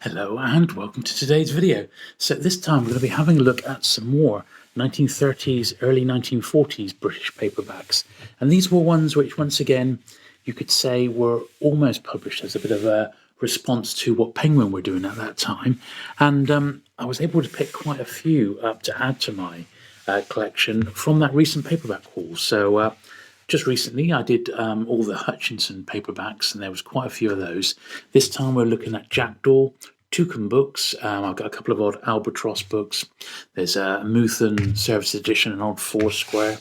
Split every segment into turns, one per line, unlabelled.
Hello and welcome to today's video. So this time we're going to be having a look at some more 1930s, early 1940s British paperbacks. And these were ones which, once again, you could say were almost published as a bit of a response to what Penguin were doing at that time. And I was able to pick quite a few up to add to my collection from that recent paperback haul. So just recently I did all the Hutchinson paperbacks, and there was quite a few of those. This time we're looking at Jackdaw, Touchan Books. I've got a couple of odd Albatross books. There's a Muthen Service Edition, an odd Foursquare,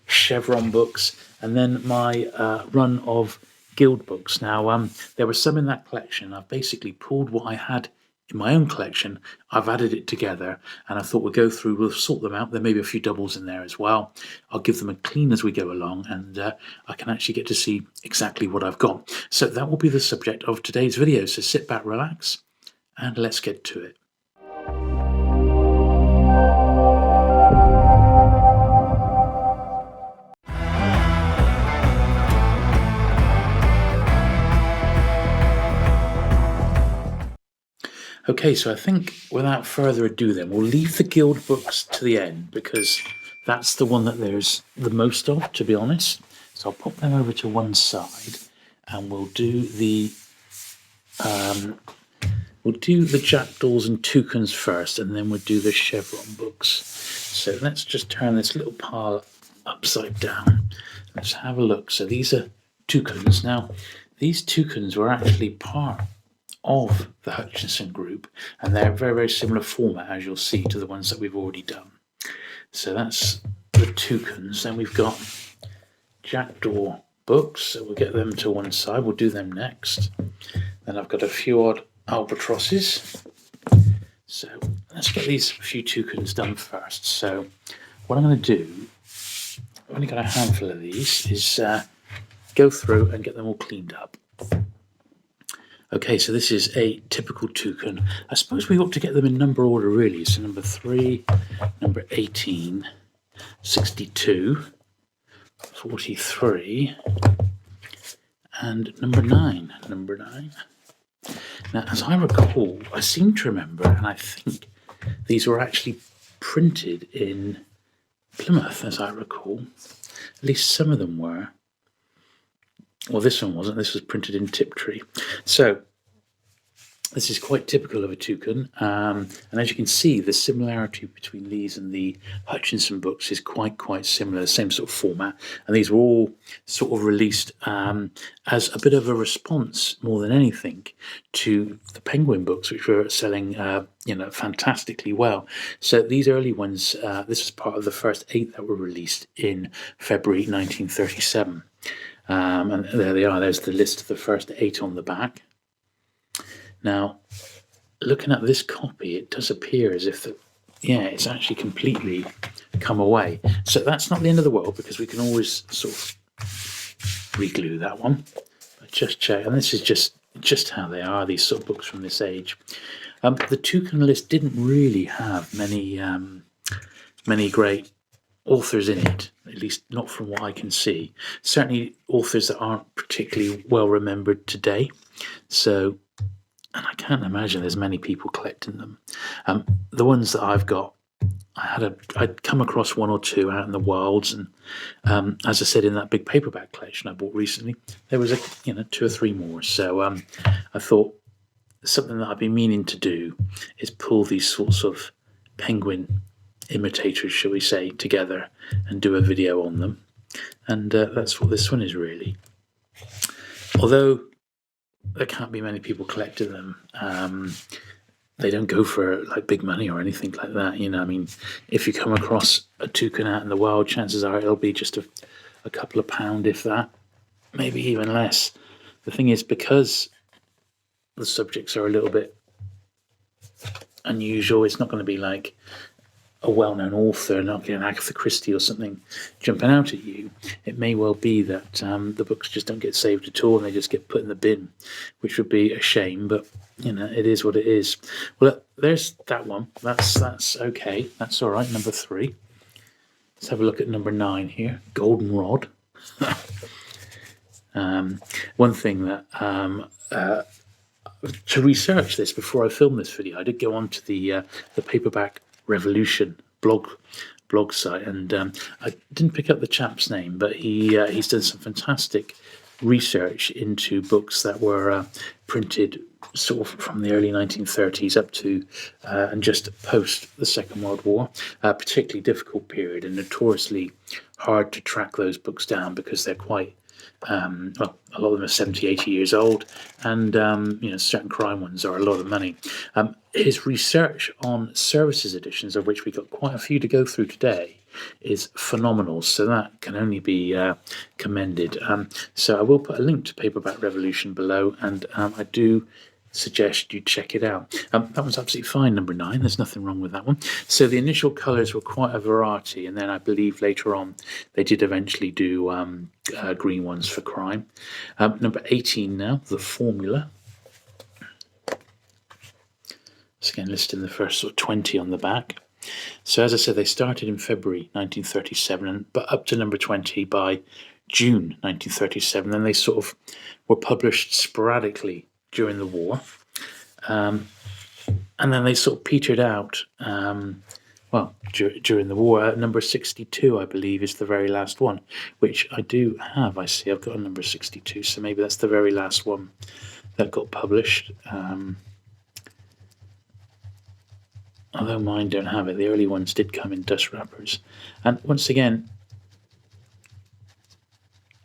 Chevron Books, and then my run of Guild books. Now, there were some in that collection. I've basically pulled what I had in my own collection. I've added it together, and I thought we'll go through, we'll sort them out. There may be a few doubles in there as well. I'll give them a clean as we go along, and I can actually get to see exactly what I've got. So that will be the subject of today's video. So sit back, relax, and let's get to it. Okay, so I think without further ado then, we'll leave the Guild books to the end because that's the one that there's the most of, to be honest. So I'll pop them over to one side, and we'll do the Jackdaws and Toucans first, and then we'll do the Chevron books. So let's just turn this little pile upside down. Let's have a look. So these are Toucans. Now, these Toucans were actually part of the Hutchinson group, and they're very, very similar format, as you'll see, to the ones that we've already done. So that's the Toucans. Then we've got Jackdaw books, so we'll get them to one side. We'll do them next. Then I've got a few odd Albatrosses. So let's get these few Toucans done first. So what I'm going to do, I've only got a handful of these, is go through and get them all cleaned up. Okay, so this is a typical Toucan. I suppose we ought to get them in number order, really. So number 3, number 18, 62, 43, and number 9. Number 9. Now, as I recall, I seem to remember, and I think these were actually printed in Plymouth, as I recall. At least some of them were. Well, this one wasn't. This was printed in Tiptree. So this is quite typical of a Toucan. And as you can see, the similarity between these and the Hutchinson books is quite similar, the same sort of format. And these were all sort of released as a bit of a response, more than anything, to the Penguin books, which were selling fantastically well. So these early ones, this was part of the first 8 that were released in February 1937. And there they are. There's the list of the first 8 on the back. Now, looking at this copy, it does appear as if it's actually completely come away. So that's not the end of the world, because we can always sort of re-glue that one. But just check, and this is just how they are, these sort of books from this age. The Toucan list didn't really have many great authors in it, at least not from what I can see. Certainly authors that aren't particularly well remembered today. So, and I can't imagine there's many people collecting them. The ones that I've got, I'd come across 1 or 2 out in the wilds, and as I said, in that big paperback collection I bought recently, there was 2 or 3 more. So I thought something that I've been meaning to do is pull these sorts of Penguin imitators, shall we say, together and do a video on them. And that's what this one is, really. Although there can't be many people collecting them, they don't go for like big money or anything like that. I mean, if you come across a Toucan out in the wild, chances are it'll be just a couple of pound, if that, maybe even less. The thing is, because the subjects are a little bit unusual, it's not going to be like a well-known author, not an Agatha Christie or something jumping out at you. It may well be that the books just don't get saved at all, and they just get put in the bin, which would be a shame, but it is what it is. Well, there's that one. That's okay. That's all right. Number 3. Let's have a look at number 9 here. Goldenrod. One thing that to research this before I filmed this video, I did go on to the Paperback Revolution blog site, and I didn't pick up the chap's name, but he's done some fantastic research into books that were printed sort of from the early 1930s up to and just post the Second World War, a particularly difficult period and notoriously hard to track those books down because they're quite well, a lot of them are 70, 80 years old, and certain crime ones are a lot of money. His research on services editions, of which we got quite a few to go through today, is phenomenal, so that can only be commended. So I will put a link to Paperback Revolution below, and I do suggest you check it out. That one's absolutely fine, number 9. There's nothing wrong with that one. So the initial colours were quite a variety, and then I believe later on they did eventually do green ones for crime. Number 18 now, The Formula. It's again listed in the first sort of 20 on the back. So as I said, they started in February 1937, but up to number 20 by June 1937. Then they sort of were published sporadically during the war, and then they sort of petered out. During the war, number 62, I believe, is the very last one, which I do have. I see I've got a number 62, so maybe that's the very last one that got published. Although mine don't have it, the early ones did come in dust wrappers. And once again,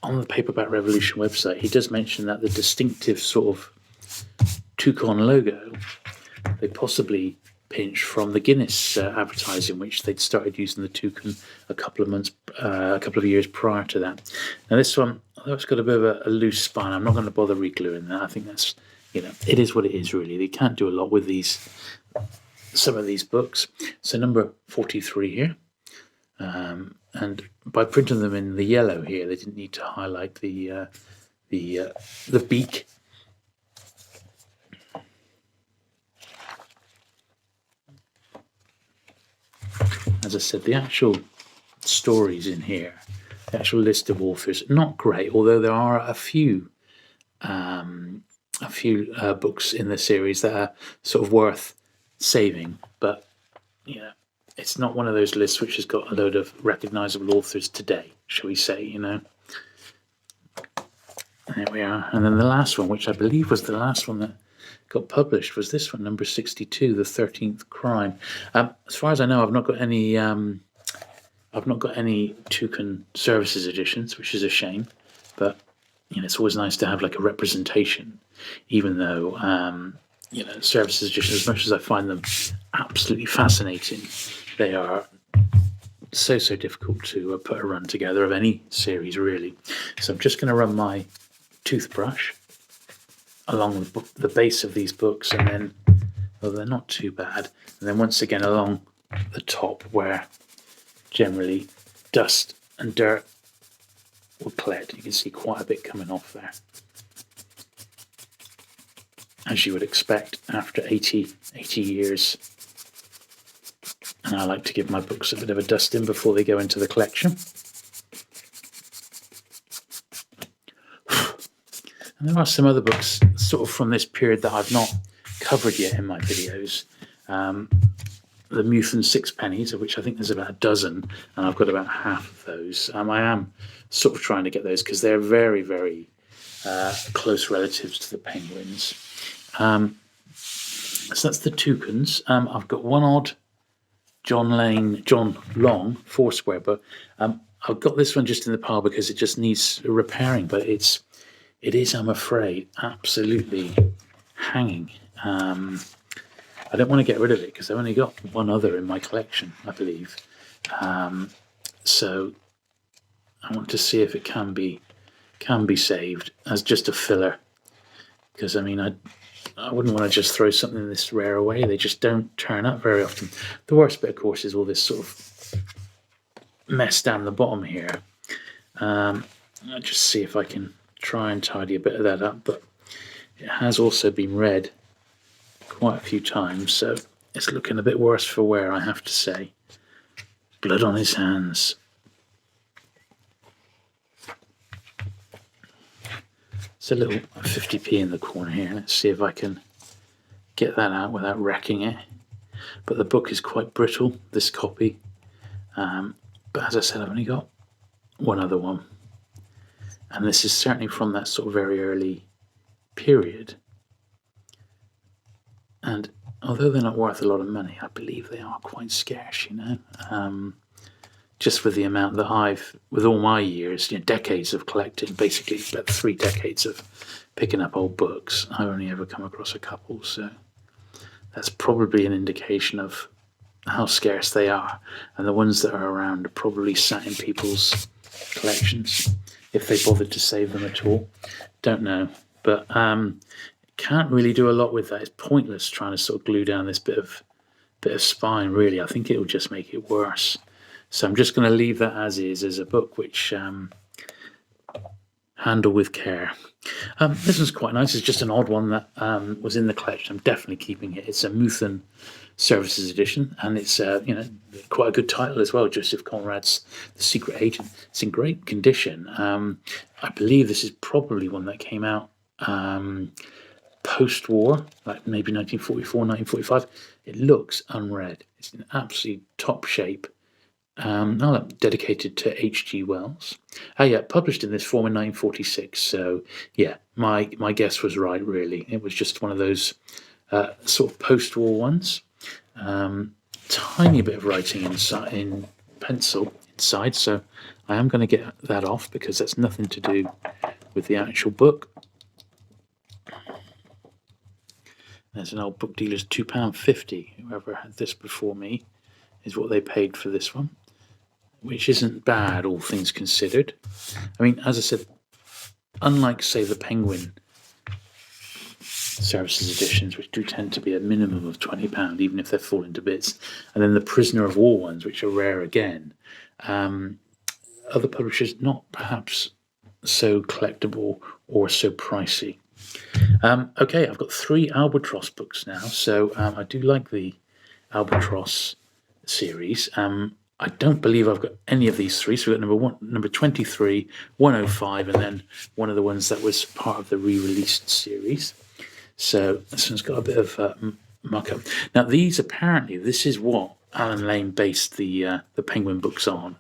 on the Paperback Revolution website, he does mention that the distinctive sort of Touchan logo they possibly pinched from the Guinness advertising, which they'd started using the Toucan a couple of years prior to that. Now this one, although it's got a bit of a loose spine, I'm not going to bother re-gluing that. I think that's, it is what it is really. They can't do a lot with some of these books. So number 43 here, and by printing them in the yellow here, they didn't need to highlight the beak. As I said, the actual stories in here, the actual list of authors, not great, although there are a few books in the series that are sort of worth saving, but it's not one of those lists which has got a load of recognisable authors today, shall we say, There we are. And then the last one, which I believe was the last one that got published, was this one, number 62, The 13th Crime. As far as I know, I've not got any Toucan services editions, which is a shame, but it's always nice to have like a representation, even though services editions, as much as I find them absolutely fascinating, they are so difficult to put a run together of any series really. So I'm just going to run my toothbrush along the base of these books, and then, well, they're not too bad, and then once again along the top where generally dust and dirt will collect. You can see quite a bit coming off there, as you would expect after 80 years. And I like to give my books a bit of a dusting before they go into the collection. And there are some other books sort of from this period that I've not covered yet in my videos. The Muth and Sixpennies, of which I think there's about a dozen, and I've got about half of those. I am sort of trying to get those because they're very, very close relatives to the penguins. So that's the Toucans. I've got one odd John Long Foursquare book. I've got this one just in the pile because it just needs repairing, but it is, I'm afraid, absolutely hanging. I don't want to get rid of it because I've only got one other in my collection, I believe. So I want to see if it can be saved as just a filler, because I mean I wouldn't want to just throw something this rare away. They just don't turn up very often. The worst bit, of course, is all this sort of mess down the bottom here. I'll just see if I can try and tidy a bit of that up, but it has also been read quite a few times, so it's looking a bit worse for wear, I have to say. Blood on his hands. It's a little 50p in the corner here. Let's see if I can get that out without wrecking it. But the book is quite brittle, this copy. But as I said, I've only got one other one. And this is certainly from that sort of very early period. And although they're not worth a lot of money, I believe they are quite scarce, just with the amount that with all my years, decades of collecting, basically about 3 decades of picking up old books, I've only ever come across a couple. So that's probably an indication of how scarce they are. And the ones that are around are probably sat in people's collections, if they bothered to save them at all. Don't know. But can't really do a lot with that. It's pointless trying to sort of glue down this bit of spine, really. I think it will just make it worse. So I'm just going to leave that as is, as a book which handle with care. This one's quite nice. It's just an odd one that was in the collection. I'm definitely keeping it. It's a Muthen Services edition, and it's quite a good title as well. Joseph Conrad's The Secret Agent. It's in great condition. I believe this is probably one that came out post-war, like maybe 1944, 1945. It looks unread. It's in absolutely top shape. Dedicated to H.G. Wells. Published in this form in 1946. So, my guess was right, really. It was just one of those sort of post-war ones. Tiny bit of writing in pencil inside, so I am going to get that off because that's nothing to do with the actual book. There's an old book dealer's £2.50. Whoever had this before me is what they paid for this one, which isn't bad, all things considered. I mean, as I said, unlike, say, the Penguin Services editions, which do tend to be a minimum of £20, even if they're falling to bits, and then the Prisoner of War ones, which are rare again, other publishers not perhaps so collectible or so pricey. Okay, I've got 3 Albatross books now, so I do like the Albatross series. I don't believe I've got any of these 3. So we've got number 23, 105, and then one of the ones that was part of the re-released series. So this one's got a bit of muck-up. Now this is what Alan Lane based the Penguin books on.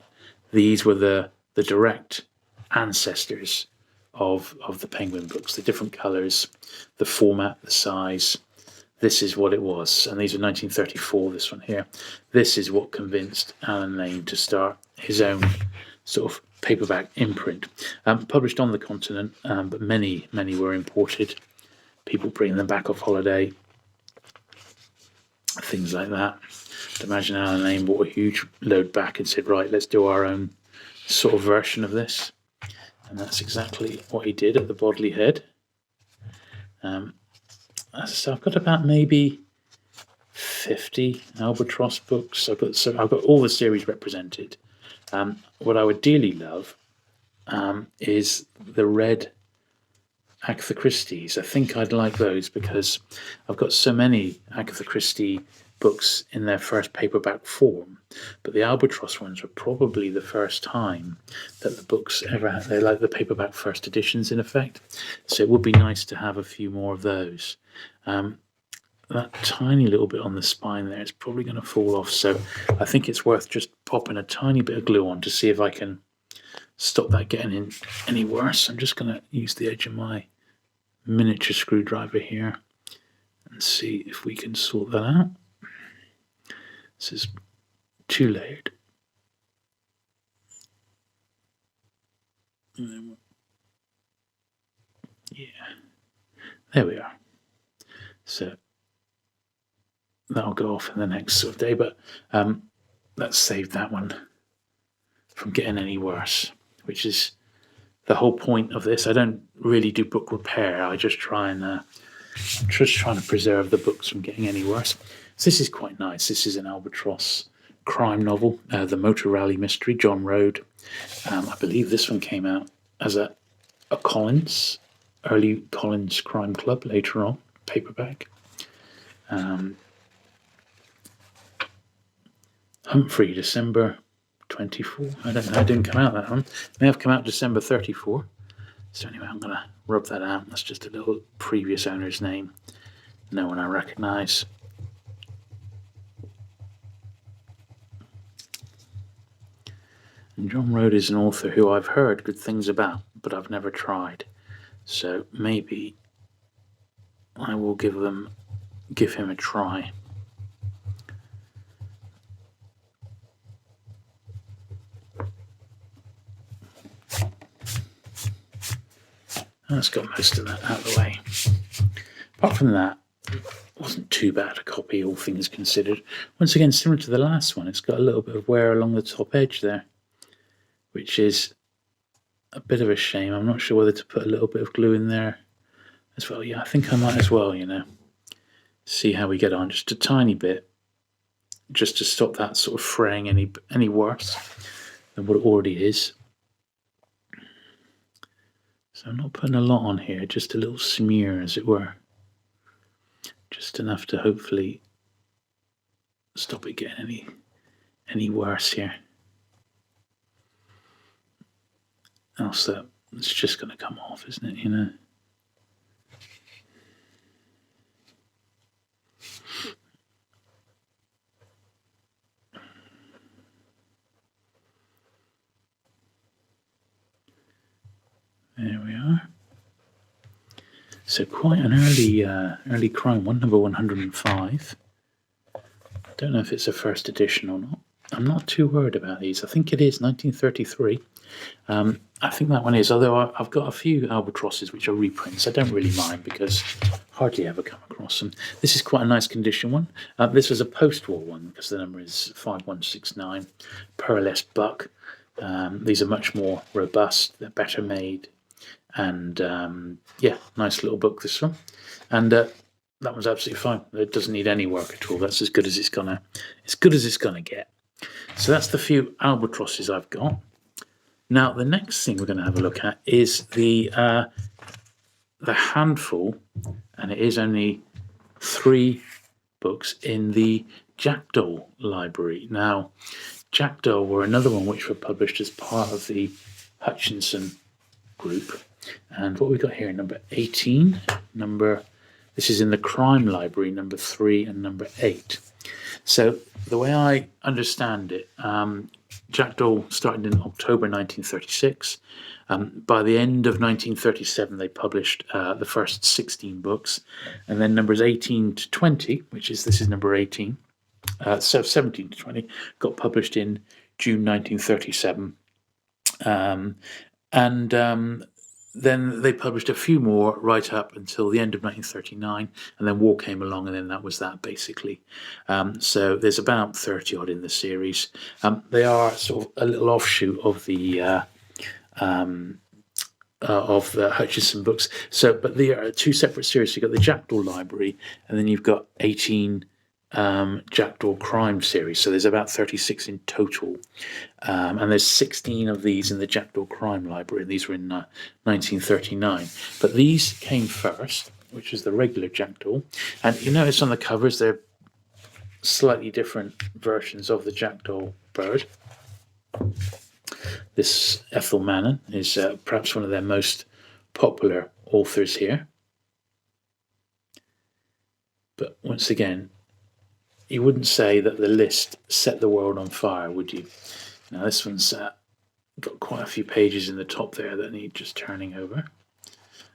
These were the direct ancestors of the Penguin books, the different colours, the format, the size. This is what it was, and these are 1934, this one here. This is what convinced Alan Lane to start his own sort of paperback imprint. Published on the continent, but many were imported. People bringing them back off holiday, things like that. I'd imagine Alan Lane bought a huge load back and said, right, let's do our own sort of version of this. And that's exactly what he did at the Bodley Head. So I've got about maybe 50 Albatross books. I've got all the series represented. What I would dearly love is the red Agatha Christie's. I think I'd like those because I've got so many Agatha Christie books in their first paperback form, but the Albatross ones were probably the first time that the books ever had. They're like the paperback first editions in effect, so it would be nice to have a few more of those. That tiny little bit on the spine there is probably going to fall off, so I think it's worth just popping a tiny bit of glue on to see if I can stop that getting in any worse. I'm just going to use the edge of my miniature screwdriver here and see if we can sort that out. This is 2-layered. Yeah, there we are. So that'll go off in the next sort of day, but let's save that one from getting any worse, which is the whole point of this. I don't really do book repair. I just trying to preserve the books from getting any worse. So this is quite nice. This is an Albatross crime novel, The Motor Rally Mystery, John Road. I believe this one came out as a Collins, early Collins Crime Club, later on, paperback. Humphrey, December 24. I don't know, it didn't come out that one. It may have come out December 34. So anyway, I'm going to rub that out. That's just a little previous owner's name. no one I recognise. And John Rode is an author who I've heard good things about, but I've never tried. So maybe I will give him a try. That's got most of that out of the way. Apart from that, it wasn't too bad a copy, all things considered. Once again, similar to the last one, it's got a little bit of wear along the top edge there, which is a bit of a shame. I'm not sure whether to put a little bit of glue in there as well. Yeah, I think I might as well, see how we get on. Just a tiny bit, just to stop that sort of fraying any worse than what it already is. So I'm not putting a lot on here, just a little smear, as it were. Just enough to hopefully stop it getting any worse here. Else it's just going to come off, isn't it, There we are. So quite an early crime one, number 105. I don't know if it's a first edition or not. I'm not too worried about these. I think it is 1933. I think that one is, although I've got a few albatrosses which are reprints. I don't really mind because I hardly ever come across them. This is quite a nice condition one. This was a post-war one because the number is 5169. Pearlesque buck. These are much more robust. They're better made. And nice little book, this one. And that one's absolutely fine. It doesn't need any work at all. That's as good as it's gonna get. So that's the few albatrosses I've got. Now the next thing we're going to have a look at is the handful, and it is only 3 books in the Jackdaw library. Now, Jackdaw were another one which were published as part of the Hutchinson group. And what we've got here, number 18, this is in the crime library, number 3 and number 8. So the way I understand it, Jackdaw started in October 1936. By the end of 1937, they published the first 16 books, and then numbers 18 to 20, this is number 18, so 17 to 20, got published in June 1937. Then they published a few more right up until the end of 1939, and then war came along, and then that was that, basically. So there's about 30 odd in the series. They are sort of a little offshoot of the Hutchinson books. So, but they are 2 separate series. You've got the Jackdaw Library, and then you've got 18 Jackdaw Crime series. So there's about 36 in total, and there's 16 of these in the Jackdaw Crime Library. These were in 1939, but these came first, which is the regular Jackdaw. And you notice on the covers they're slightly different versions of the Jackdaw bird. This Ethel Manor is perhaps one of their most popular authors here. But once again, you wouldn't say that the list set the world on fire, would you? Now this one's got quite a few pages in the top there that need just turning over.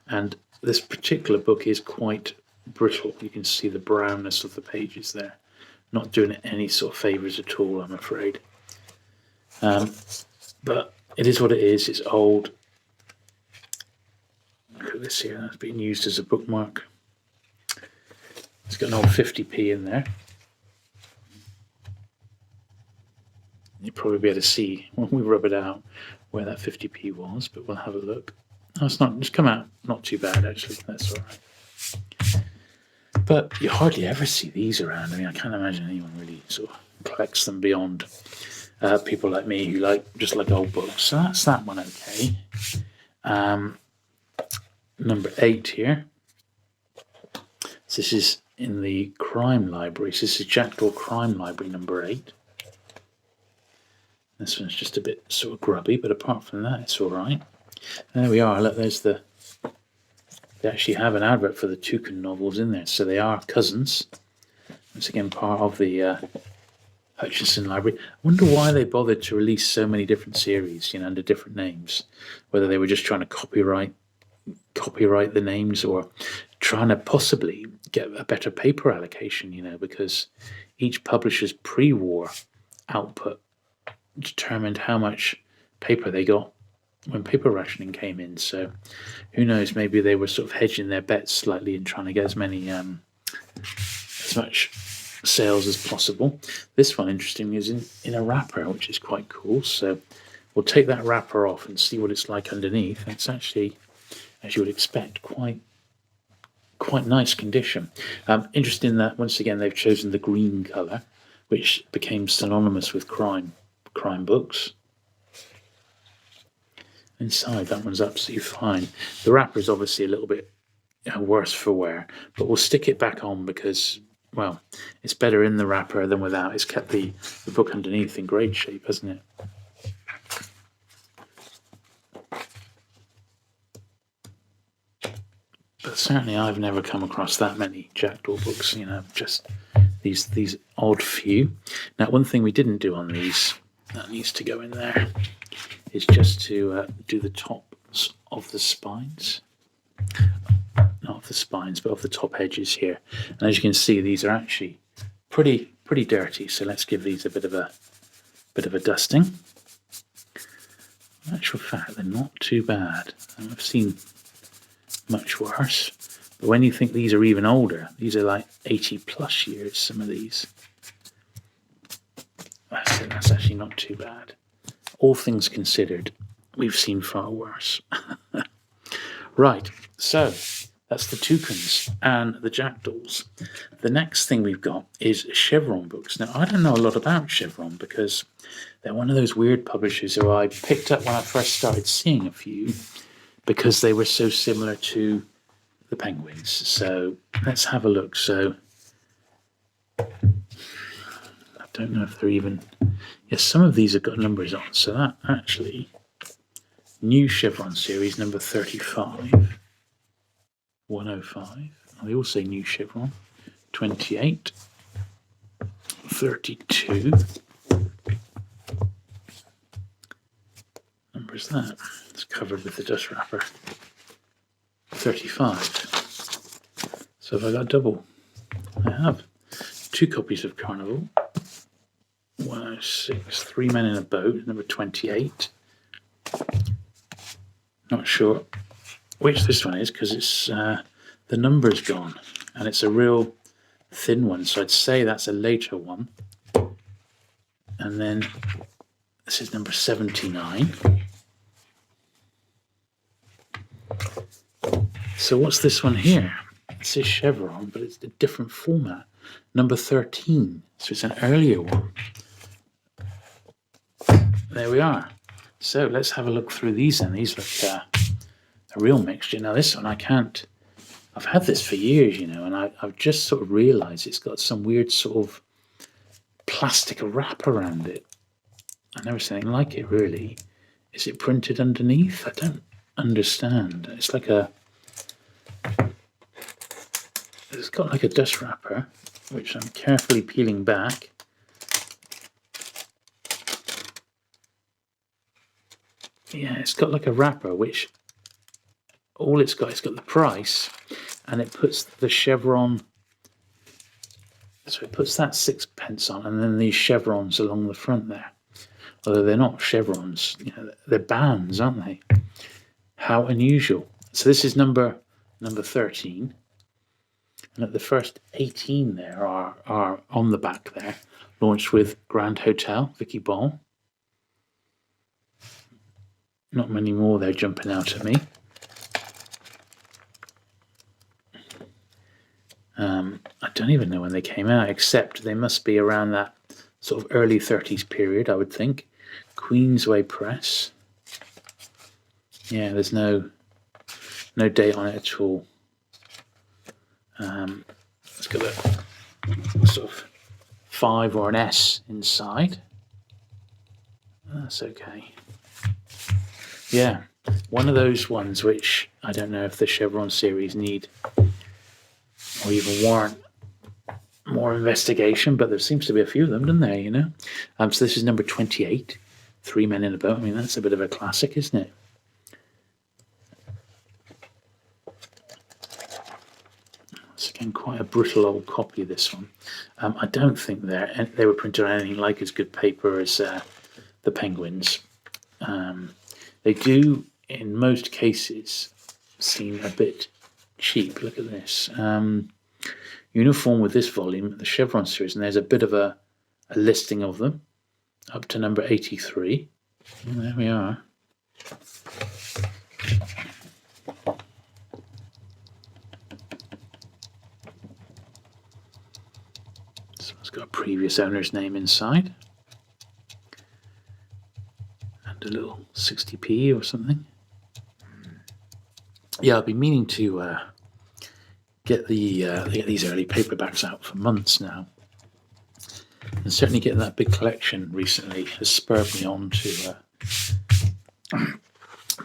And this particular book is quite brittle. You can see the brownness of the pages there. Not doing it any sort of favours at all, I'm afraid. But it is what it is. It's old. Look at this here. That's being used as a bookmark. It's got an old 50p in there. You'll probably be able to see when we rub it out where that 50p was, but we'll have a look. Oh, it's come out not too bad, actually. That's all right. But you hardly ever see these around. I mean, I can't imagine anyone really sort of collects them beyond people like me who just like old books. So that's that one, okay. Number 8 here. So this is in the crime library. So this is Jackdaw Crime Library number 8. This one's just a bit sort of grubby, but apart from that, it's all right. There we are. Look, there's the they actually have an advert for the Touchan novels in there, so they are cousins. Once again, part of the Hutchinson Library. I wonder why they bothered to release so many different series, under different names. Whether they were just trying to copyright the names, or trying to possibly get a better paper allocation, because each publisher's pre-war output determined how much paper they got when paper rationing came in. So who knows, maybe they were sort of hedging their bets slightly and trying to get as much sales as possible. This one, interestingly, is in a wrapper, which is quite cool. So we'll take that wrapper off and see what it's like underneath. It's actually, as you would expect, quite nice condition. Interesting that once again they've chosen the green colour, which became synonymous with crime books. Inside, that one's absolutely fine. The wrapper is obviously a little bit worse for wear, but we'll stick it back on because, well, it's better in the wrapper than without. It's kept the book underneath in great shape, hasn't it? But certainly I've never come across that many Jackdaw books, just these odd few. Now, one thing we didn't do on these, that needs to go in there, is just to do the tops of the spines. Not of the spines, but of the top edges here. And as you can see, these are actually pretty dirty. So let's give these a bit of a dusting. In actual fact, they're not too bad. I've seen much worse. But when you think these are even older, these are like 80 plus years, some of these. That's actually not too bad. All things considered, we've seen far worse. Right, so that's the Touchans and the Jackdaws. The next thing we've got is Chevron Books. Now, I don't know a lot about Chevron because they're one of those weird publishers who I picked up when I first started seeing a few because they were so similar to the Penguins. So let's have a look. So I don't know if they're even... Yes, some of these have got numbers on. So that actually... New Chevron series, number 35. 105. They all say New Chevron. 28. 32. Number is that? It's covered with the dust wrapper. 35. So have I got double? I have. 2 copies of Carnival. 106. 3 Men in a Boat, number 28. Not sure which this one is because it's the number's gone and it's a real thin one, so I'd say that's a later one. And then this is number 79. So what's this one here? It says Chevron, but it's a different format. Number 13, so it's an earlier one. There we are. So let's have a look through these, and these look a real mixture. Now this one I've had this for years, and I've just sort of realised it's got some weird sort of plastic wrap around it. I've never seen anything like it, really. Is it printed underneath? I don't understand. It's like it's got like a dust wrapper, which I'm carefully peeling back. Yeah, it's got like a wrapper, which it's got the price, and it puts the chevron. So it puts that 6p on, and then these chevrons along the front there. Although they're not chevrons, they're bands, aren't they? How unusual. So this is number 13, and at the first 18 there are on the back there, launched with Grand Hotel, Vicky Ball. Not many more there jumping out at me. I don't even know when they came out, except they must be around that sort of early 30s period, I would think. Queensway Press. Yeah, there's no date on it at all. It's got a sort of 5 or an S inside. That's okay. Yeah, one of those ones which I don't know if the Chevron series need or even warrant more investigation, but there seems to be a few of them, doesn't there, you know? So this is number 28, Three Men in a Boat. I mean, that's a bit of a classic, isn't it? It's again quite a brittle old copy, this one. I don't think they were printed on anything like as good paper as the Penguins. They do, in most cases, seem a bit cheap. Look at this. Uniform with this volume, the Chevron series, and there's a bit of a listing of them up to number 83. And there we are. So it's got a previous owner's name inside. And a little 60p or something. Yeah, I've been meaning to get these early paperbacks out for months now, and certainly getting that big collection recently has spurred me on to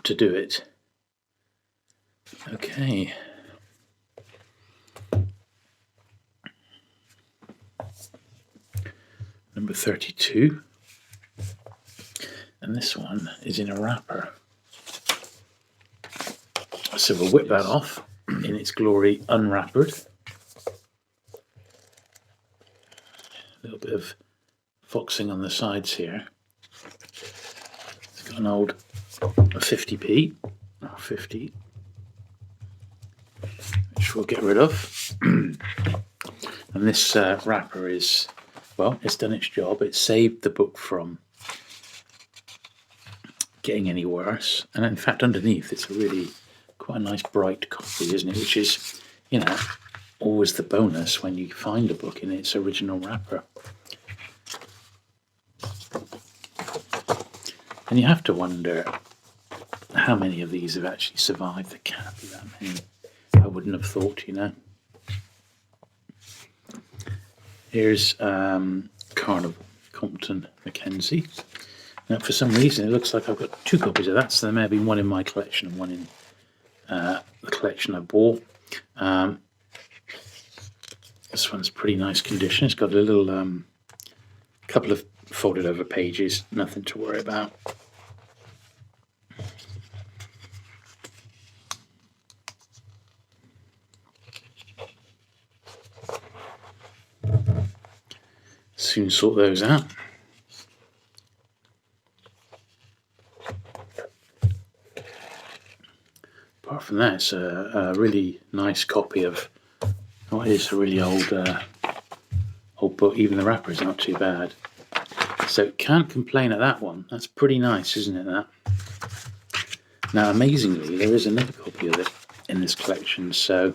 do it. Okay. Number 32, and this one is in a wrapper. So we'll whip that off in its glory, unwrappered. A little bit of foxing on the sides here. It's got an old 50p, or 50, which we'll get rid of. And this wrapper is, well, it's done its job. It saved the book from getting any worse. And in fact, underneath, it's a really quite a nice bright copy, isn't it? Which is, you know, always the bonus when you find a book in its original wrapper. And you have to wonder how many of these have actually survived. There can't be that many. I wouldn't have thought, you know. Here's Carnival, Compton Mackenzie. Now, for some reason, it looks like I've got two copies of that, so there may have been one in my collection and one in the collection I bought. This one's pretty nice condition. It's got a little couple of folded over pages, nothing to worry about. Soon sort those out. Apart from that, it's a really nice copy of what is a really old book. Even the wrapper is not too bad. So can't complain at that one. That's pretty nice, isn't it, that? Now, amazingly, there is another copy of it in this collection. So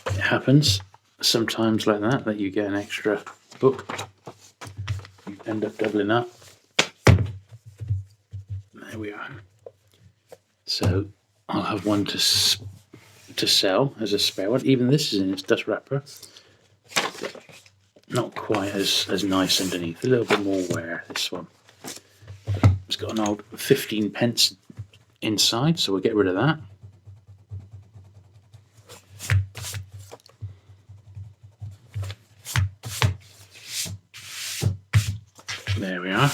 it happens sometimes like that you get an extra book. You end up doubling up. There we are. So I'll have one to sell as a spare one. Even this is in its dust wrapper. But not quite as nice underneath. A little bit more wear, this one. It's got an old 15 pence inside, so we'll get rid of that. There we are.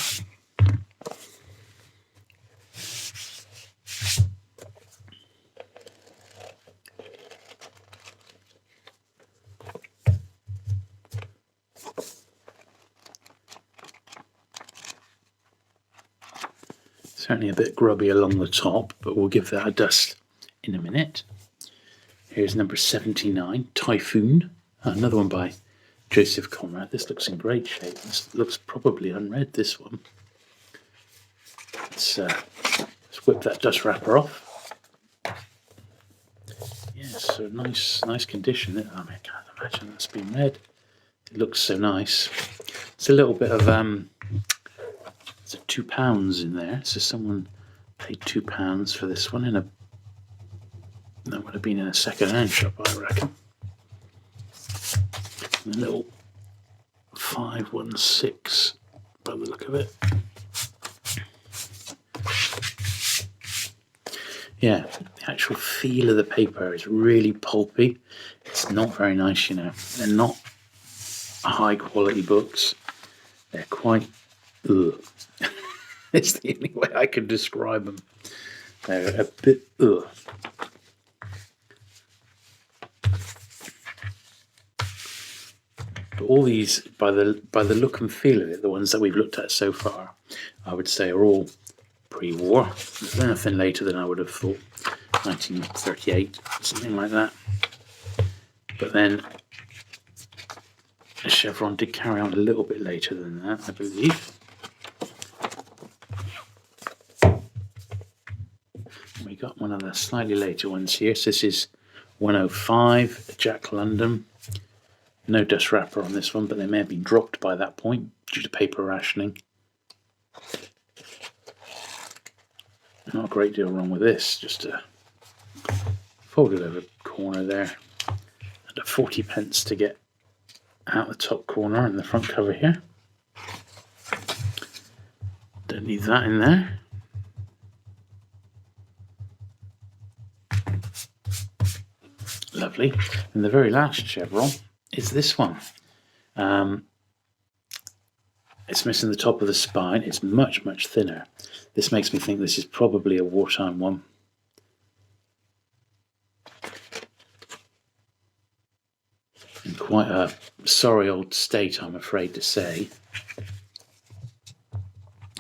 Certainly a bit grubby along the top, but we'll give that a dust in a minute. Here's number 79, Typhoon, another one by Joseph Conrad. This looks in great shape. This looks probably unread, this one. Let's whip that dust wrapper off. Yes, so nice condition. I mean, I can't imagine that's been read. It looks so nice. It's a little bit of there's £2 in there, so someone paid £2 for this one that would have been in a second-hand shop, I reckon. And a little 516 by the look of it. Yeah, actual feel of the paper is really pulpy. It's not very nice, you know. They're not high quality books. They're quite, ugh. It's the only way I can describe them. They're a bit, ugh. But all these, by the look and feel of it, the ones that we've looked at so far, I would say are all pre-war. There's nothing later than I would have thought. 1938, something like that. But then Chevron did carry on a little bit later than that, I believe. We got one of the slightly later ones here. So this is 105, Jack London. No dust wrapper on this one, but they may have been dropped by that point due to paper rationing. Not a great deal wrong with this, just a folded over corner there and a 40p to get out the top corner and the front cover here. Don't need that in there. Lovely. And the very last chevron is this one. It's missing the top of the spine. It's much, much thinner. This makes me think this is probably a wartime one. In quite a sorry old state, I'm afraid to say.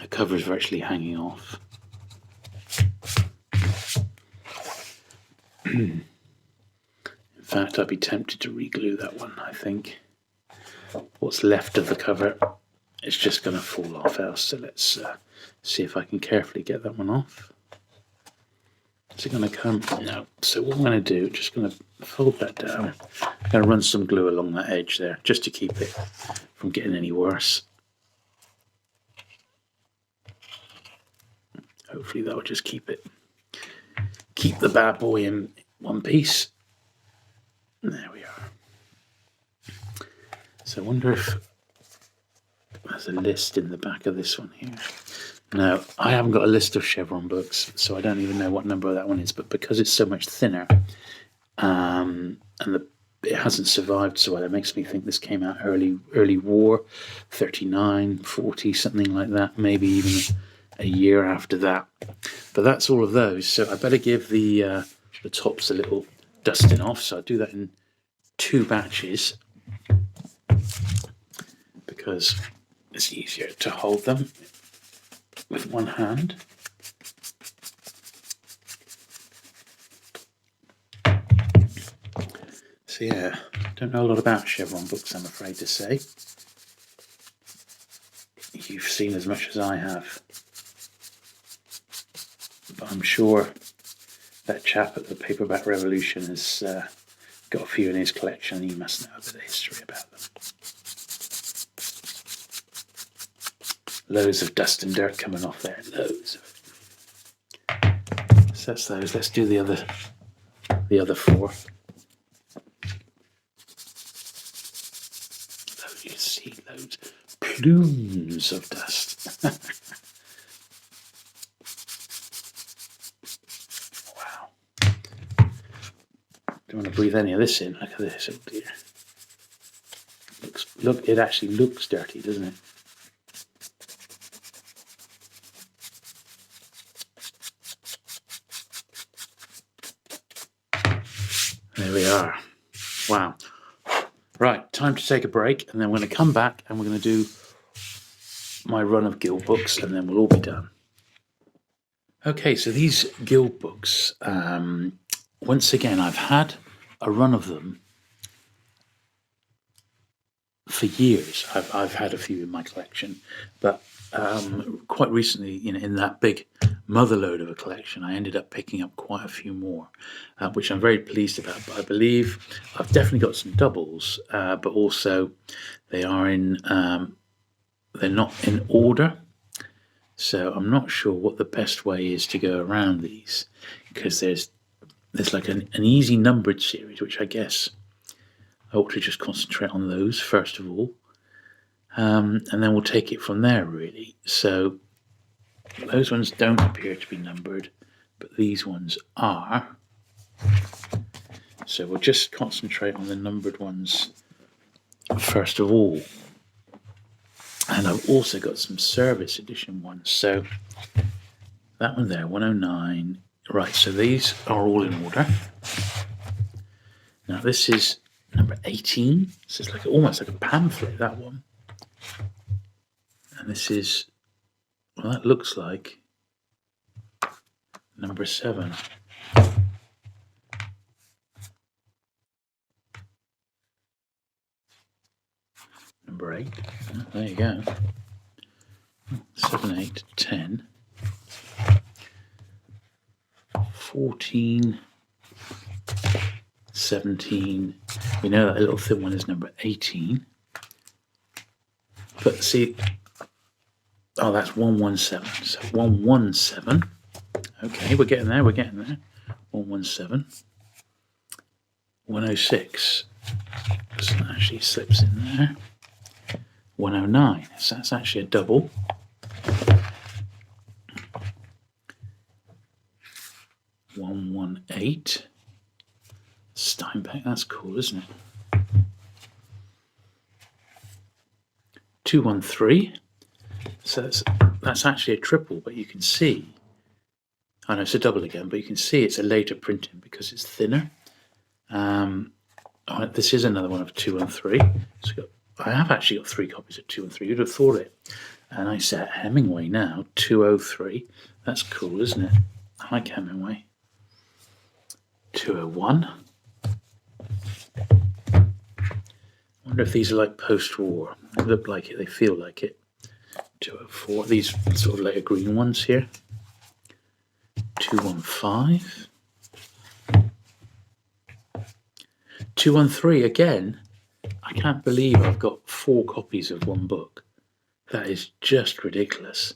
The cover is virtually hanging off. In fact, I'd be tempted to re-glue that one, I think. What's left of the cover is just going to fall off else, so let's see if I can carefully get that one off. Is it going to come? No. So what I'm going to do, just going to fold that down. I'm going to run some glue along that edge there, just to keep it from getting any worse. Hopefully that'll just keep the bad boy in one piece. There we are. So I wonder if there's a list in the back of this one here. No, I haven't got a list of Chevron books, so I don't even know what number that one is, but because it's so much thinner and it hasn't survived so well, it makes me think this came out early war, 39, 40, something like that, maybe even a year after that. But that's all of those, so I better give the tops a little dusting off, so I'll do that in 2 batches because it's easier to hold them with one hand. So yeah, don't know a lot about Chevron books, I'm afraid to say. You've seen as much as I have. But I'm sure that chap at the Paperback Revolution has got a few in his collection and he must know a bit of history about them. Loads of dust and dirt coming off there, loads of it. So that's those. Let's do the other 4. You see loads, plumes of dust. Wow. Don't want to breathe any of this in. Look at this, oh dear. It actually looks dirty, doesn't it? There we are. Wow. Right, time to take a break, and then we're going to come back and we're going to do my run of Guild books, and then we'll all be done. Okay, so these Guild books, once again, I've had a run of them for years. I've had a few in my collection, but quite recently, in that big motherload of a collection, I ended up picking up quite a few more, which I'm very pleased about. But I believe I've definitely got some doubles, but also they are they're not in order. So I'm not sure what the best way is to go around these, because there's like an easy numbered series, which I guess I ought to just concentrate on those first of all, and then we'll take it from there, really. So those ones don't appear to be numbered. but these ones are. So we'll just concentrate on the numbered ones first of all. And I've also got some service edition ones. So that one there, 109. Right, so these are all in order. Now this is number 18. So it's like almost like a pamphlet, that one. And this is, well, that looks like number 7. Number 8. Oh, there you go. 7, 8, 10. 14. 17. We know that little thin one is number 18. But see, oh, that's 117. So 117. Okay, we're getting there. 117. 106. So that actually slips in there. 109. So that's actually a double. 118. Steinbeck, that's cool, isn't it? 213. So that's actually a triple, but you can see, I know it's a double again, but you can see it's a later printing because it's thinner. This is another one of 213. So I have actually got 3 copies of 213. You'd have thought it. And I set Hemingway now, 203. That's cool, isn't it? I like Hemingway. 201. I wonder if these are like post-war. They look like it, they feel like it. 204, these sort of later green ones here. 215. 213, again, I can't believe I've got 4 copies of one book. That is just ridiculous.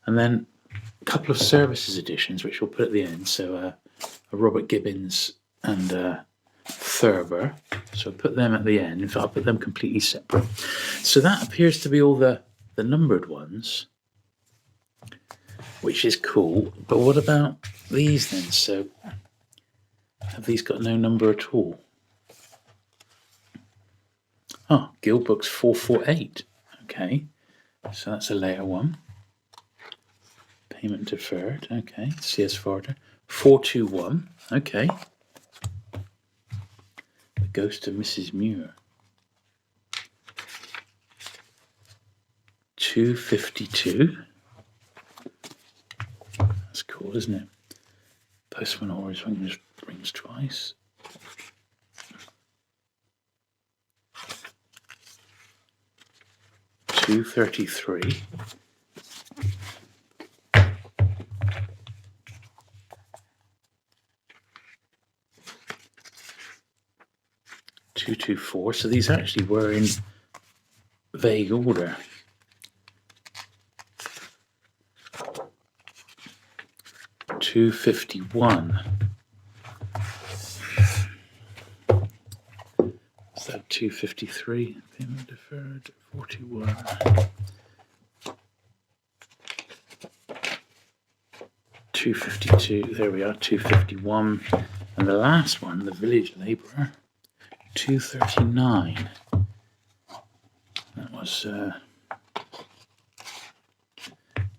And then a couple of services editions, which we'll put at the end. So a Robert Gibbons and Thurber. So I'll put them at the end. In fact, I'll put them completely separate. So that appears to be all the numbered ones, which is cool. But what about these then? So have these got no number at all? Oh, Guild Books 448. Okay, so that's a later one. Payment deferred. Okay, C.S. Farter. 421. Okay. The Ghost of Mrs. Muir. 252. That's cool, isn't it? Postman always rings twice. 233. .224. So these actually were in vague order. .251. Is that 253? Payment deferred. 41. .252. There we are. 251. And the last one, the Village Labourer. 239. That was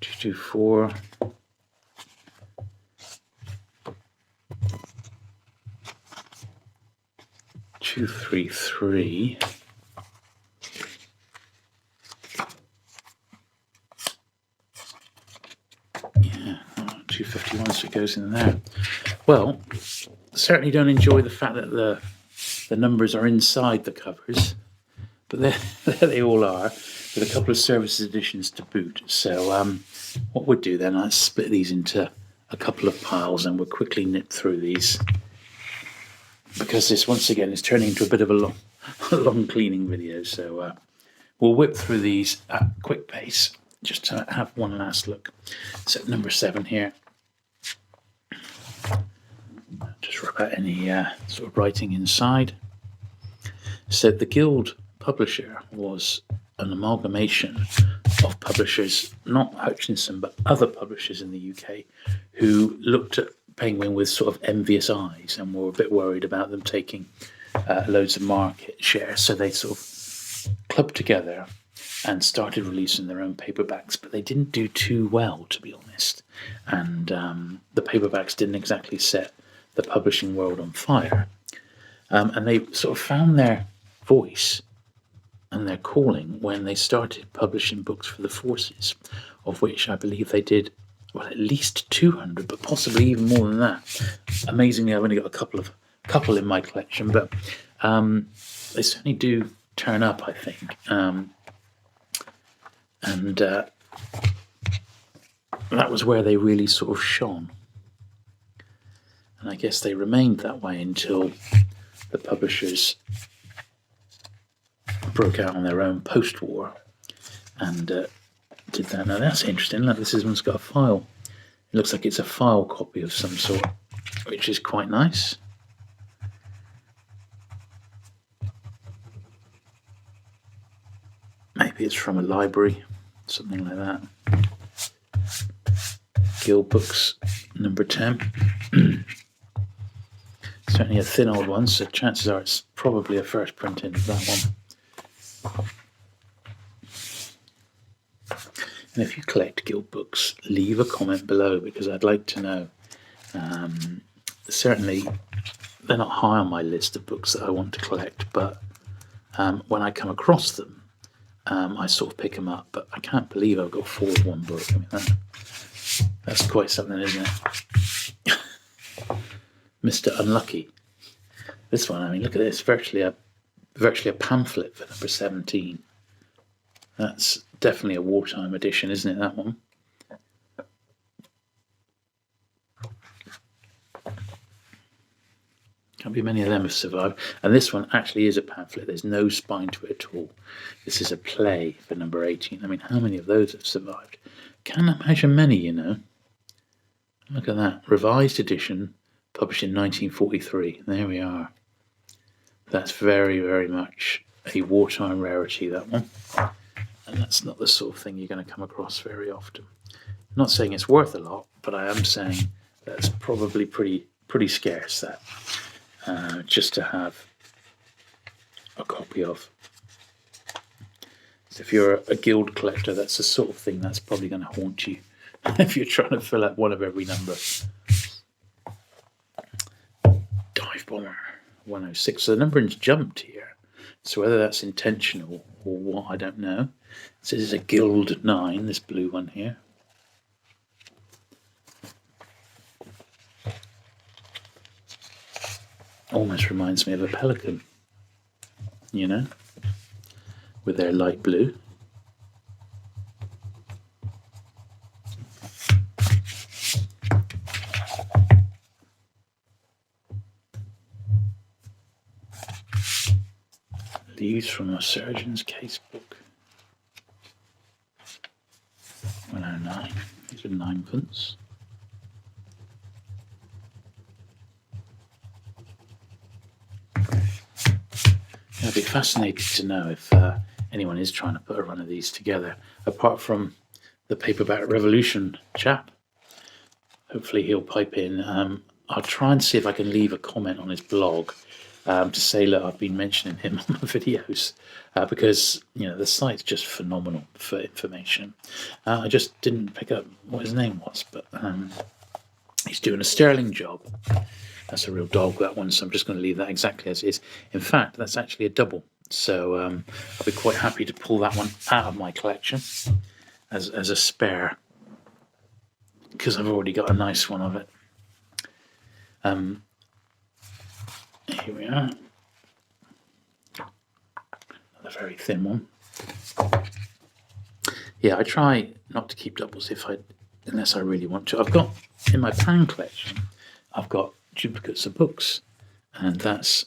224. 233. Yeah, 251, so it goes in there. Well, certainly don't enjoy the fact that the numbers are inside the covers, but there they all are, with a couple of services editions to boot. So what we'll do then, I'll split these into a couple of piles and we'll quickly nip through these, because this once again is turning into a bit of a long cleaning video. So we'll whip through these at a quick pace just to have one last look. So number 7 here. Just rub out any sort of writing inside. Said the Guild publisher was an amalgamation of publishers, not Hutchinson, but other publishers in the UK, who looked at Penguin with sort of envious eyes and were a bit worried about them taking loads of market share. So they sort of clubbed together and started releasing their own paperbacks, but they didn't do too well, to be honest. And the paperbacks didn't exactly set the publishing world on fire. And they sort of found their voice and their calling when they started publishing books for the forces, of which I believe they did, well, at least 200, but possibly even more than that. Amazingly, I've only got a couple in my collection, but they certainly do turn up, I think. And that was where they really sort of shone. And I guess they remained that way until the publishers broke out on their own post-war and did that. Now that's interesting. Look, this one's got a file. It looks like it's a file copy of some sort, which is quite nice. Maybe it's from a library, something like that. Guild Books, number 10. Certainly a thin old one, so chances are it's probably a first printing of that one. And if you collect Guild Books, leave a comment below, because I'd like to know. Certainly, they're not high on my list of books that I want to collect, but when I come across them, I sort of pick them up. But I can't believe I've got 4 of one book. I mean, that's quite something, isn't it? Mr. Unlucky. This one, I mean, look at this. Virtually a pamphlet for number 17. That's definitely a wartime edition, isn't it, that one? Can't be many of them have survived. And this one actually is a pamphlet. There's no spine to it at all. This is a play for number 18. I mean, how many of those have survived? Can't imagine many, you know. Look at that. Revised edition, published in 1943. There we are. That's very, very much a wartime rarity, that one. And that's not the sort of thing you're going to come across very often. I'm not saying it's worth a lot, but I am saying that's probably pretty scarce, that. Just to have a copy of. So if you're a guild collector, that's the sort of thing that's probably going to haunt you if you're trying to fill out one of every number. Dive Bomber 106. So the numbering's jumped here. So whether that's intentional or what, I don't know. So this is a Guild 9, this blue one here. Almost reminds me of a pelican, you know, with their light blue. Leaves from a surgeon's casebook. 109. These are 9pence. I'd be fascinated to know if anyone is trying to put a run of these together, apart from the Paperback Revolution chap. Hopefully he'll pipe in. I'll try and see if I can leave a comment on his blog to say, look, I've been mentioning him on my videos, because, you know, the site's just phenomenal for information. I just didn't pick up what his name was, but he's doing a sterling job. That's a real dog, that one, so I'm just going to leave that exactly as it is. In fact, that's actually a double, so I'll be quite happy to pull that one out of my collection as a spare, because I've already got a nice one of it. Here we are. Another very thin one. Yeah, I try not to keep doubles unless I really want to. I've got, in my pan collection, I've got duplicates of books, and that's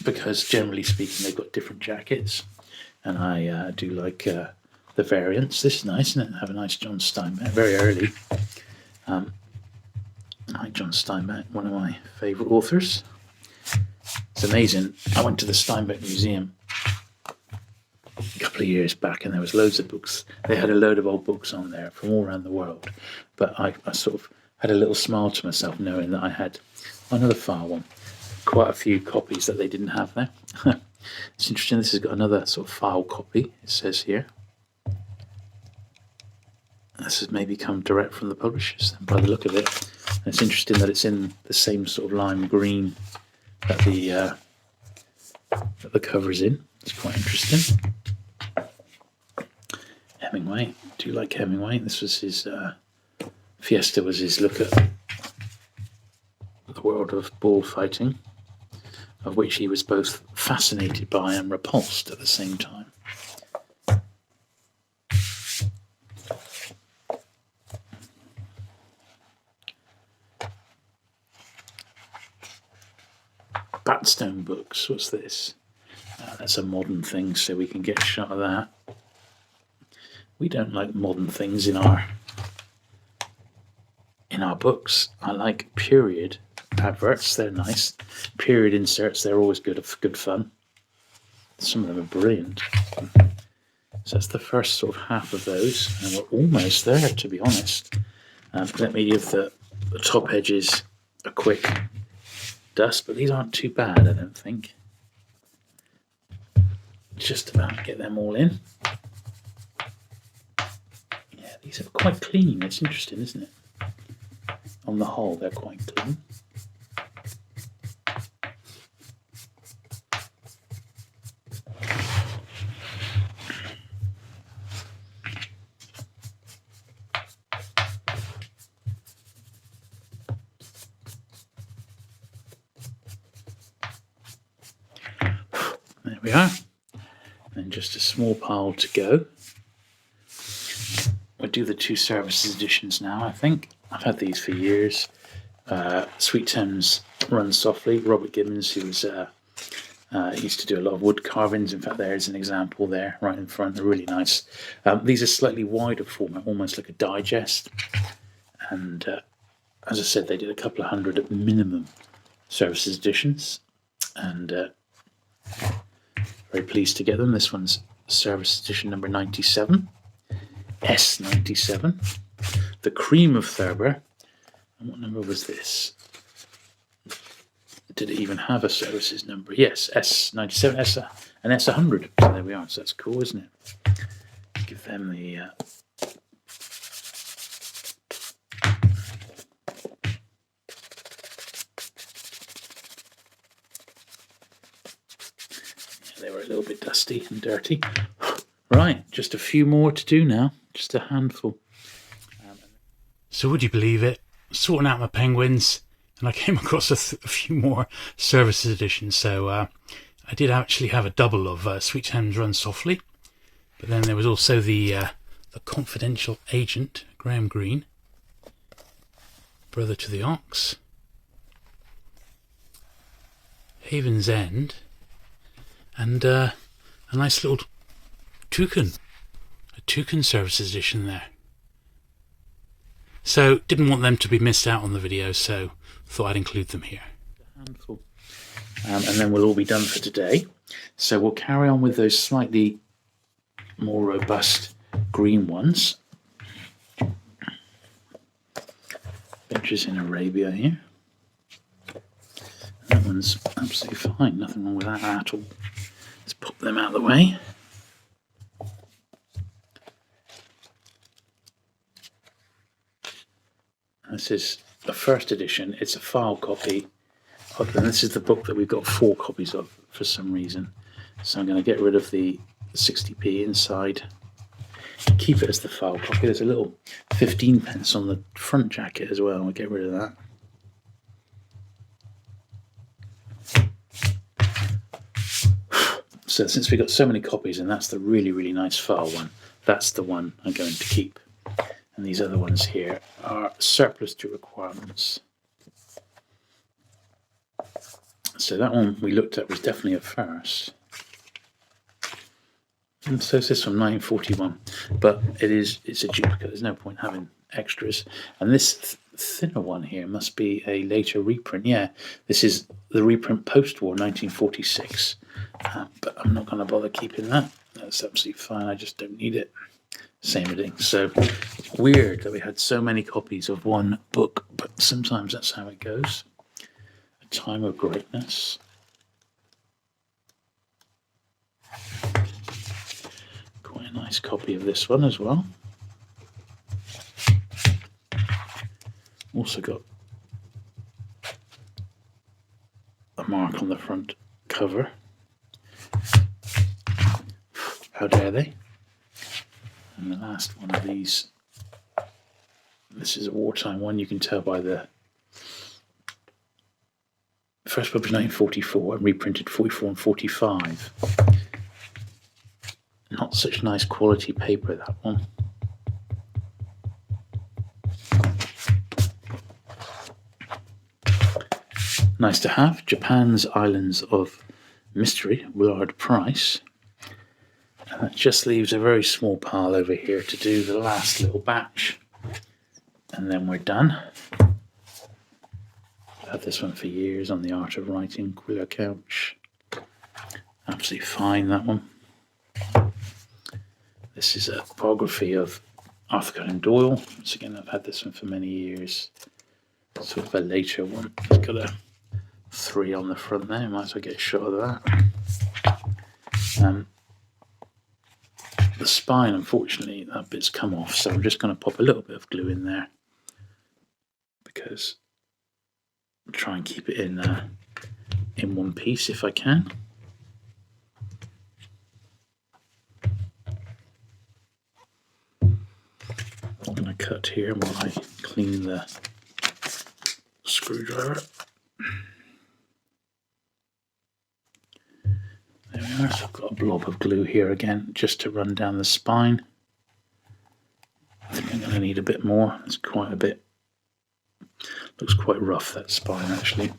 because generally speaking they've got different jackets, and I do like the variants. This is nice, isn't it? Have a nice John Steinbeck, very early. I like John Steinbeck, one of my favourite authors. It's amazing. I went to the Steinbeck Museum a couple of years back, and there was loads of books. They had a load of old books on there from all around the world, but I sort of had a little smile to myself knowing that I had another file one. Quite a few copies that they didn't have there. It's interesting, this has got another sort of file copy, it says here. This has maybe come direct from the publishers by the look of it. And it's interesting that it's in the same sort of lime green that the cover is in. It's quite interesting. Hemingway, do you like Hemingway? This was his, Fiesta was his look at the world of bullfighting, of which he was both fascinated by and repulsed at the same time. Batstone Books, what's this? That's a modern thing, so we can get a shot of that. We don't like modern things in our books. I like period adverts, they're nice. Period inserts, they're always good fun. Some of them are brilliant. So that's the first sort of half of those, and we're almost there, to be honest. Let me give the top edges a quick dust, but these aren't too bad, I don't think. Just about get them all in. Yeah, these are quite clean. It's interesting, isn't it? On the whole, they're quite clean. There we are. And just a small pile to go. We'll do the 2 services editions now, I think. I've had these for years. Sweet Thames Run Softly. Robert Gibbons, who was used to do a lot of wood carvings. In fact, there's an example there right in front. They're really nice. These are slightly wider format, almost like a digest. And as I said, they did a couple of hundred at minimum services editions. And very pleased to get them. This one's service edition number 97. S97. The Cream of Thurber. And what number was this? Did it even have a services number? Yes, S97, and S100. So there we are. So that's cool, isn't it? Give them the... Yeah, they were a little bit dusty and dirty. Right, just a few more to do now. Just a handful. So would you believe it? Sorting out my penguins, and I came across a few more services editions. So I did actually have a double of Sweet Thames Run Softly, but then there was also the Confidential Agent, Graham Greene, Brother to the Ox, Haven's End, and a nice little Touchan, a Touchan services edition there. So, didn't want them to be missed out on the video, so thought I'd include them here. A handful. And then we'll all be done for today. So we'll carry on with those slightly more robust green ones. Adventures in Arabia here. That one's absolutely fine, nothing wrong with that at all. Let's pop them out of the way. This is the first edition. It's a file copy. And this is the book that we've got 4 copies of for some reason. So I'm going to get rid of the 60p inside. Keep it as the file copy. There's a little 15p on the front jacket as well. I'll get rid of that. So since we've got so many copies, and that's the really, really nice file one, that's the one I'm going to keep. And these other ones here are surplus to requirements. So that one we looked at was definitely a first. And so is this from 1941, but it's a duplicate. There's no point having extras. And this thinner one here must be a later reprint. Yeah, this is the reprint post-war, 1946. But I'm not going to bother keeping that. That's absolutely fine. I just don't need it. Same reading. So weird that we had so many copies of one book, but sometimes that's how it goes. A Time of Greatness. Quite a nice copy of this one as well. Also got a mark on the front cover. How dare they? And the last one of these, this is a wartime one, you can tell by the first published 1944 and reprinted 44 and 45. Not such nice quality paper, that one. Nice to have. Japan's Islands of Mystery, Willard Price. And that just leaves a very small pile over here to do the last little batch. And then we're done. I've had this one for years on the art of writing, Quiller Couch. Absolutely fine, that one. This is a biography of Arthur Conan Doyle. Once again, I've had this one for many years. Sort of a later one. It's got a 3 on the front there. Might as well get a shot of that. The spine, unfortunately, that bit's come off, so I'm just going to pop a little bit of glue in there because I'll try and keep it in one piece if I can. I'm going to cut here while I clean the screwdriver. There we are. So I've got a blob of glue here again just to run down the spine. I think I'm going to need a bit more. It's quite a bit. Looks quite rough, that spine actually.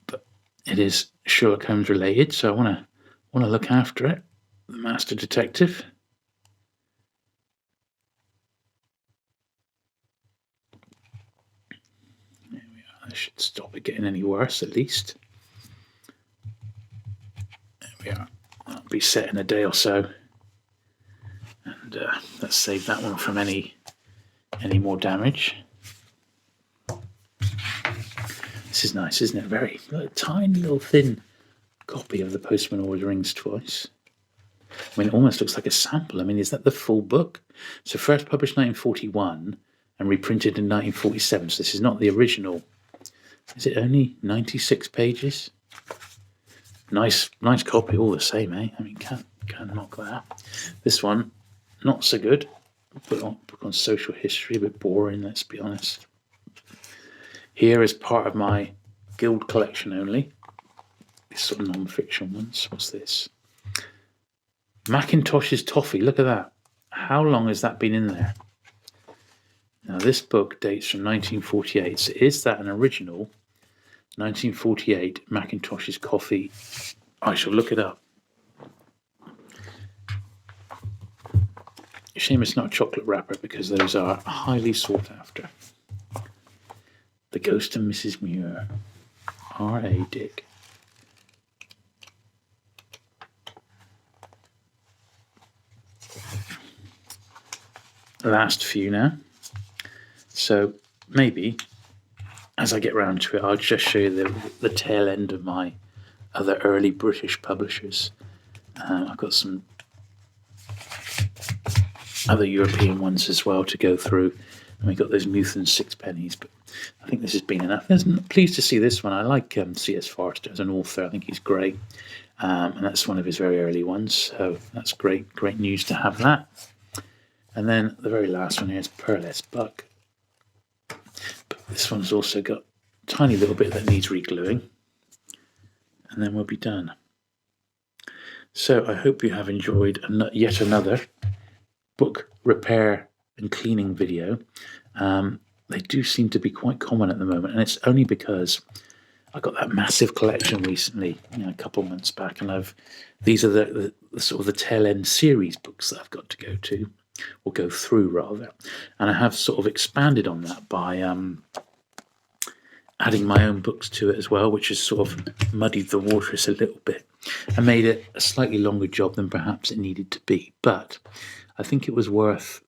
But it is Sherlock Holmes related, so I want to look after it. The Master Detective. There we are. I should stop it getting any worse at least. Yeah, that'll be set in a day or so, and let's save that one from any more damage. This is nice, isn't it? Very tiny little thin copy of The Postman Always Rings Twice. I mean, it almost looks like a sample. I mean, is that the full book? So first published 1941 and reprinted in 1947. So this is not the original. Is it only 96 pages? Nice copy all the same, eh? I mean, can't knock that. This one, not so good. Book on social history, a bit boring, let's be honest. Here is part of my guild collection only. These sort of non-fiction ones. What's this? Macintosh's Toffee, look at that. How long has that been in there? Now, this book dates from 1948, so is that an original 1948 Macintosh's Coffee? I shall look it up. Shame it's not a chocolate wrapper because those are highly sought after. The Ghost of Mrs. Muir. R.A. Dick. Last few now. So maybe as I get round to it, I'll just show you the tail end of my other early British publishers. I've got some other European ones as well to go through. And we got those Muthen sixpennies, but I think this has been enough. I'm pleased to see this one. I like C.S. Forester as an author. I think he's great. And that's one of his very early ones. So that's great news to have that. And then the very last one here is Pearless Buck. But this one's also got a tiny little bit that needs regluing. And then we'll be done. So I hope you have enjoyed yet another book repair and cleaning video. They do seem to be quite common at the moment, and it's only because I got that massive collection recently, a couple of months back, and these are the sort of the tail end series books that I've got to go to, or go through rather, and I have sort of expanded on that by adding my own books to it as well, which has sort of muddied the waters a little bit and made it a slightly longer job than perhaps it needed to be. But I think it was worth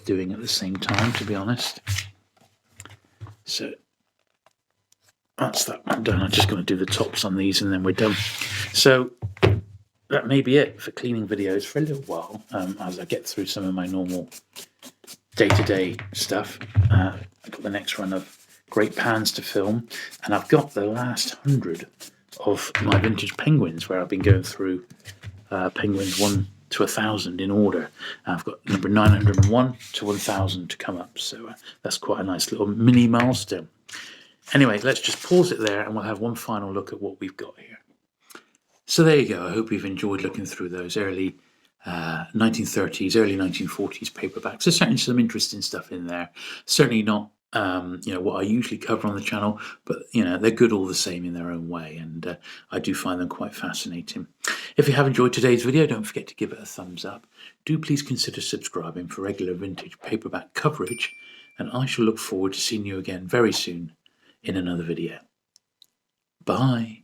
doing at the same time, to be honest. So that's that one done. I'm just going to do the tops on these and then we're done. So that may be it for cleaning videos for a little while, as I get through some of my normal day-to-day stuff. I've got the next run of great pans to film, and I've got the last 100 of my vintage penguins, where I've been going through penguins 1 to 1,000 in order. I've got number 901 to 1,000 to come up, so that's quite a nice little mini milestone. Anyway, let's just pause it there and we'll have one final look at what we've got here. So there you go. I hope you've enjoyed looking through those early 1930s, early 1940s paperbacks. There's certainly some interesting stuff in there. Certainly not what I usually cover on the channel, but they're good all the same in their own way, and I do find them quite fascinating. If you have enjoyed today's video, don't forget to give it a thumbs up. Do please consider subscribing for regular vintage paperback coverage, and I shall look forward to seeing you again very soon in another video. Bye.